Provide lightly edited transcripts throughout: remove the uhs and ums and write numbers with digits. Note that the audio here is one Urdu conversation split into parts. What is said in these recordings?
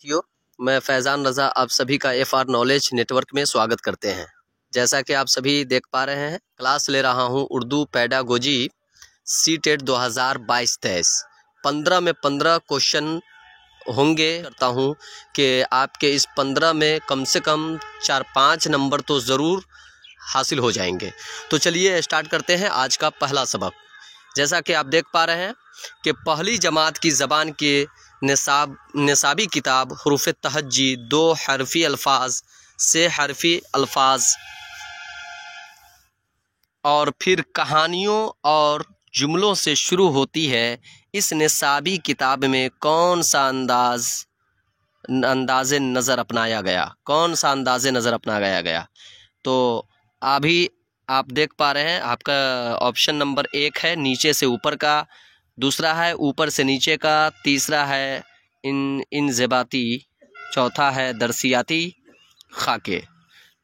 ساتھیو، میں فیضان رضا آپ سبھی کا FR نالج نیٹ ورک میں سواگت کرتے ہیں۔ جیسا کہ آپ سبھی دیکھ پا رہے ہیں، کلاس لے رہا ہوں اردو پیڈاگوجی CTET 2022-23۔ 15 میں 15 کوشچن ہوں گے۔ کرتا ہوں کہ آپ کے اس 15 میں کم سے کم 4-5 نمبر تو ضرور حاصل ہو جائیں گے۔ تو چلیے اسٹارٹ کرتے ہیں آج کا پہلا سبق۔ جیسا کہ آپ دیکھ پا رہے ہیں کہ پہلی جماعت کی زبان کے نصابی کتاب حروف تہجی 2 حرفی الفاظ سے حرفی الفاظ اور پھر کہانیوں اور جملوں سے شروع ہوتی ہے۔ اس نصابی کتاب میں کون سا انداز نظر اپنایا گیا؟ تو ابھی آپ دیکھ پا رہے ہیں، آپ کا آپشن نمبر 1 ہے نیچے سے اوپر کا، دوسرا ہے اوپر سے نیچے کا، تیسرا ہے انضباطی، چوتھا ہے درسیاتی خاکے۔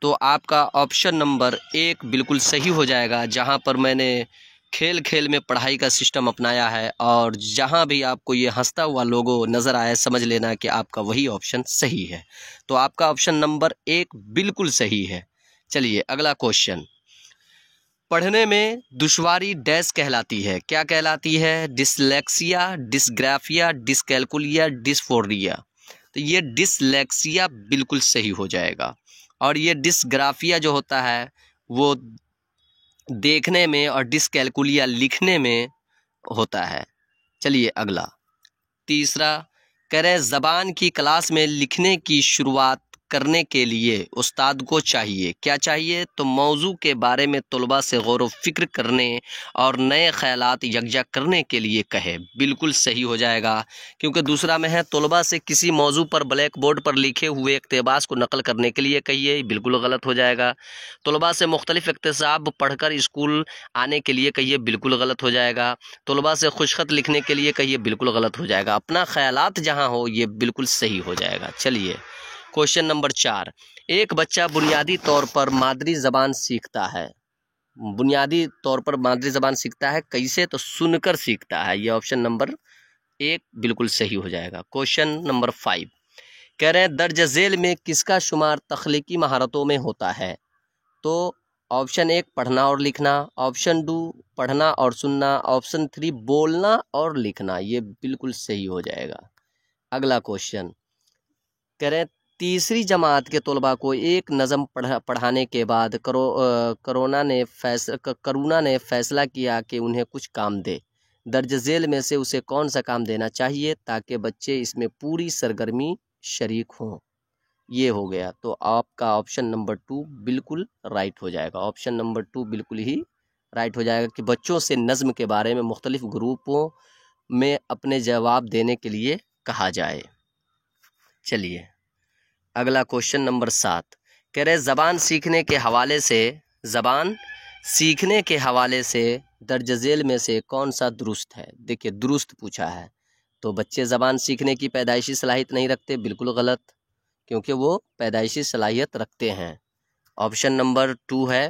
تو آپ کا آپشن نمبر 1 بالکل صحیح ہو جائے گا، جہاں پر میں نے کھیل کھیل میں پڑھائی کا سسٹم اپنایا ہے، اور جہاں بھی آپ کو یہ ہنستا ہوا لوگو نظر آئے سمجھ لینا کہ آپ کا وہی آپشن صحیح ہے۔ تو آپ کا آپشن نمبر 1 بالکل صحیح ہے۔ چلیے اگلا کوشچن۔ پڑھنے میں دشواری ڈیش کہلاتی ہے؟ کیا کہلاتی ہے؟ Dyslexia, dysgraphia, dyscalculia, dysphoria. تو یہ ڈسلیکسیا بالکل صحیح ہو جائے گا، اور یہ ڈسگرافیا جو ہوتا ہے وہ دیکھنے میں، اور ڈسکیلکولیا لکھنے میں ہوتا ہے۔ چلیے اگلا تیسرا، کہہ رہے زبان کی کلاس میں لکھنے کی شروعات کرنے کے لیے استاد کو چاہیے، کیا چاہیے؟ تو موضوع کے بارے میں طلباء سے غور و فکر کرنے اور نئے خیالات یکجا کرنے کے لیے کہے۔ بالکل صحیح ہو جائے گا، کیونکہ دوسرا میں ہے طلباء سے کسی موضوع پر بلیک بورڈ پر لکھے ہوئے اقتباس کو نقل کرنے کے لیے کہیے، بالکل غلط ہو جائے گا۔ طلباء سے مختلف اقتصاب پڑھ کر اسکول آنے کے لیے کہیے، بالکل غلط ہو جائے گا۔ طلباء سے خوش خط لکھنے کے لیے کہیے، بالکل غلط ہو جائے گا۔ اپنا خیالات جہاں ہو یہ بالکل صحیح ہو جائے گا۔ چلیے کوشچن نمبر 4۔ ایک بچہ بنیادی طور پر مادری زبان سیکھتا ہے۔ بنیادی طور پر مادری زبان سیکھتا ہے کیسے؟ تو سن کر سیکھتا ہے۔ یہ آپشن نمبر 1 بالکل صحیح ہو جائے گا۔ کوشچن نمبر 5، کہہ رہے ہیں درج ذیل میں کس کا شمار تخلیقی مہارتوں میں ہوتا ہے؟ تو آپشن 1 پڑھنا اور لکھنا، آپشن 2 پڑھنا اور سننا، آپشن 3 بولنا اور لکھنا۔ یہ بالکل صحیح ہو جائے گا۔ اگلا کوشچن، کہہ رہے ہیں تیسری جماعت کے طلباء کو ایک نظم پڑھانے کے بعد کرونا نے فیصلہ کیا کہ انہیں کچھ کام دے۔ درج ذیل میں سے اسے کون سا کام دینا چاہیے تاکہ بچے اس میں پوری سرگرمی شریک ہوں؟ یہ ہو گیا۔ تو آپ کا آپشن نمبر 2 بالکل رائٹ ہو جائے گا۔ آپشن نمبر 2 بالکل ہی رائٹ ہو جائے گا کہ بچوں سے نظم کے بارے میں مختلف گروپوں میں اپنے جواب دینے کے لیے کہا جائے۔ چلیے اگلا کوشچن نمبر 7، کہہ رہے زبان سیکھنے کے حوالے سے درج ذیل میں سے کون سا درست ہے؟ دیکھیے درست پوچھا ہے، تو بچے زبان سیکھنے کی پیدائشی صلاحیت نہیں رکھتے، بالکل غلط، کیونکہ وہ پیدائشی صلاحیت رکھتے ہیں۔ آپشن نمبر 2 ہے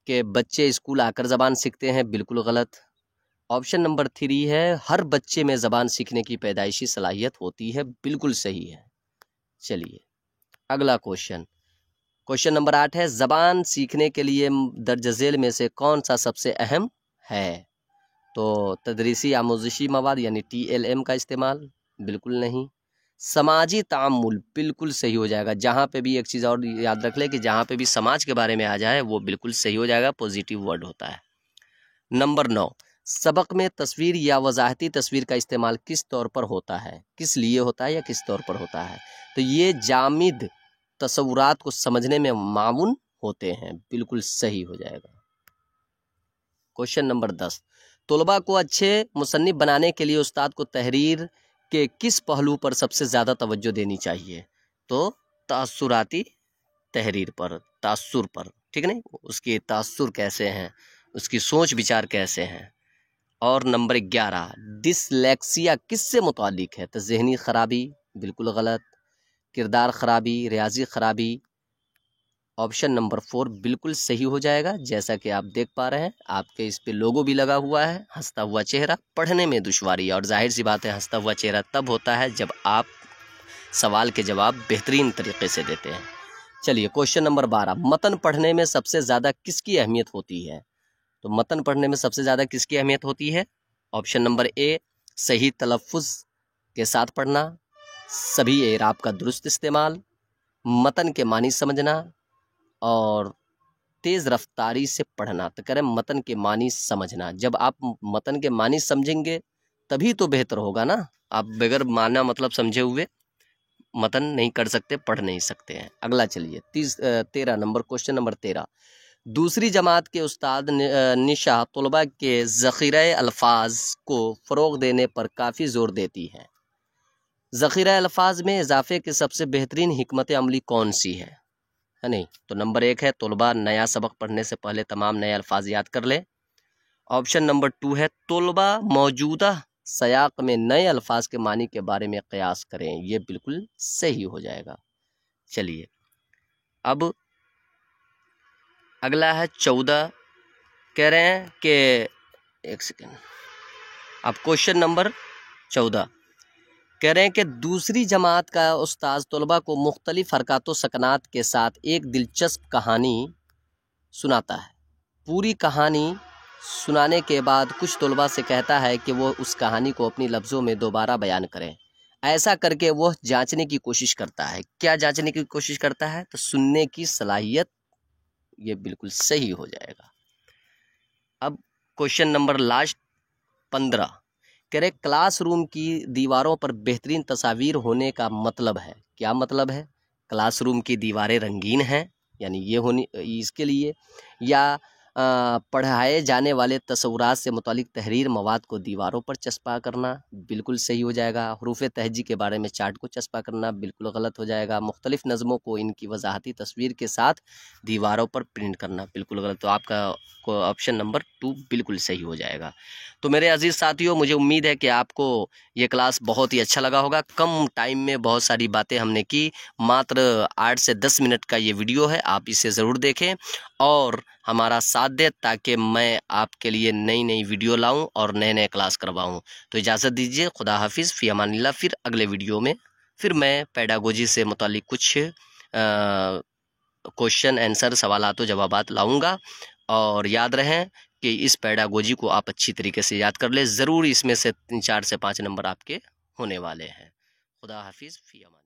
کہ بچے اسکول آ کر زبان سیکھتے ہیں، بالکل غلط۔ آپشن نمبر 3 ہے ہر بچے میں زبان سیکھنے کی پیدائشی صلاحیت ہوتی ہے، بالکل صحیح ہے۔ چلیے اگلا کوشچن نمبر 8 ہے زبان سیکھنے کے لیے درج ذیل میں سے کون سا سب سے اہم ہے؟ تو تدریسی آموزشی مواد یعنی TLM کا استعمال، بالکل نہیں۔ سماجی تعامل بالکل صحیح ہو جائے گا۔ جہاں پہ بھی ایک چیز اور یاد رکھ لیں کہ جہاں پہ بھی سماج کے بارے میں آ جائے وہ بالکل صحیح ہو جائے گا، پوزیٹیو ورڈ ہوتا ہے۔ نمبر 9، سبق میں تصویر یا وضاحتی تصویر کا استعمال کس طور پر ہوتا ہے؟ کس لیے ہوتا ہے یا کس طور پر ہوتا ہے؟ تو یہ جامد تصورات کو سمجھنے میں معاون ہوتے ہیں، بالکل صحیح ہو جائے گا۔ کوشچن نمبر 10، طلباء کو اچھے مصنف بنانے کے لیے استاد کو تحریر کے کس پہلو پر سب سے زیادہ توجہ دینی چاہیے؟ تو تاثراتی تحریر پر، تاثر پر، ٹھیک نہیں، اس کی تاثر کیسے ہیں، اس کی سوچ بچار کیسے ہیں۔ اور نمبر 11، ڈسلیکسیا کس سے متعلق ہے؟ تو ذہنی خرابی، بالکل غلط۔ کردار خرابی، ریاضی خرابی۔ آپشن نمبر 4 بالکل صحیح ہو جائے گا۔ جیسا کہ آپ دیکھ پا رہے ہیں آپ کے اس پہ لوگو بھی لگا ہوا ہے، ہنستا ہوا چہرہ، پڑھنے میں دشواری، اور ظاہر سی بات ہے ہنستا ہوا چہرہ تب ہوتا ہے جب آپ سوال کے جواب بہترین طریقے سے دیتے ہیں۔ چلیے کوشچن نمبر 12، متن پڑھنے میں سب سے زیادہ کس کی اہمیت ہوتی ہے؟ تو متن پڑھنے میں سب سے زیادہ کس کی اہمیت ہوتی ہے؟ آپشن نمبر اے، صحیح تلفظ کے ساتھ پڑھنا، سبھی اعراب کا درست استعمال، متن کے معنی سمجھنا، اور تیز رفتاری سے پڑھنا۔ تو کہہ رہے ہیں متن کے معنی سمجھنا۔ جب آپ متن کے معنی سمجھیں گے تبھی تو بہتر ہوگا نا، آپ بغیر معنی مطلب سمجھے ہوئے متن نہیں کر سکتے، پڑھ نہیں سکتے ہیں۔ اگلا چلیے 13 نمبر، کوشچن نمبر 13، دوسری جماعت کے استاد نشا طلباء کے ذخیرہ الفاظ کو فروغ دینے پر کافی زور دیتی ہے۔ ذخیرہ الفاظ میں اضافے کی سب سے بہترین حکمت عملی کون سی ہے نہیں؟ تو نمبر 1 ہے طلباء نیا سبق پڑھنے سے پہلے تمام نئے الفاظ یاد کر لیں۔ آپشن نمبر 2 ہے طلباء موجودہ سیاق میں نئے الفاظ کے معنی کے بارے میں قیاس کریں۔ یہ بالکل صحیح ہو جائے گا۔ چلیے اب اگلا ہے 14، کہہ رہے ہیں کہ ایک سیکنڈ، اب کوشچن نمبر 14 کہہ رہے ہیں کہ دوسری جماعت کا استاذ طلباء کو مختلف حرکات و سکنات کے ساتھ ایک دلچسپ کہانی سناتا ہے۔ پوری کہانی سنانے کے بعد کچھ طلباء سے کہتا ہے کہ وہ اس کہانی کو اپنی لفظوں میں دوبارہ بیان کریں۔ ایسا کر کے وہ جانچنے کی کوشش کرتا ہے۔ کیا جانچنے کی کوشش کرتا ہے؟ تو سننے کی صلاحیت۔ یہ بالکل صحیح ہو جائے گا۔ اب کوشچن نمبر لاسٹ 15، کہہ رہے کلاس روم کی دیواروں پر بہترین تصاویر ہونے کا مطلب ہے۔ کیا مطلب ہے؟ کلاس روم کی دیواریں رنگین ہیں، یعنی یہ ہونی اس کے لیے، یا پڑھائے جانے والے تصورات سے متعلق تحریر مواد کو دیواروں پر چسپاں کرنا، بالکل صحیح ہو جائے گا۔ حروف تہجی کے بارے میں چارٹ کو چسپاں کرنا بالکل غلط ہو جائے گا۔ مختلف نظموں کو ان کی وضاحتی تصویر کے ساتھ دیواروں پر پرنٹ کرنا بالکل غلط۔ تو آپ کا آپشن نمبر 2 بالکل صحیح ہو جائے گا۔ تو میرے عزیز ساتھیوں، مجھے امید ہے کہ آپ کو یہ کلاس بہت ہی اچھا لگا ہوگا۔ کم ٹائم میں بہت ساری باتیں ہم نے کی، ماتر 8 سے 10 منٹ کا یہ ویڈیو ہے، آپ اسے ضرور دیکھیں اور ہمارا ساتھ دیں تاکہ میں آپ کے لیے نئی نئی ویڈیو لاؤں اور نئے نئے کلاس کرواؤں۔ تو اجازت دیجیے، خدا حافظ، فی امان اللہ۔ پھر اگلے ویڈیو میں پھر میں پیڈاگوجی سے متعلق کچھ کوشچن آنسر، سوالات و جوابات لاؤں گا، اور یاد رہیں کہ اس پیڈاگوجی کو آپ اچھی طریقے سے یاد کر لیں، ضرور اس میں سے 4 سے 5 نمبر آپ کے ہونے والے ہیں۔ خدا حافظ، فی امان۔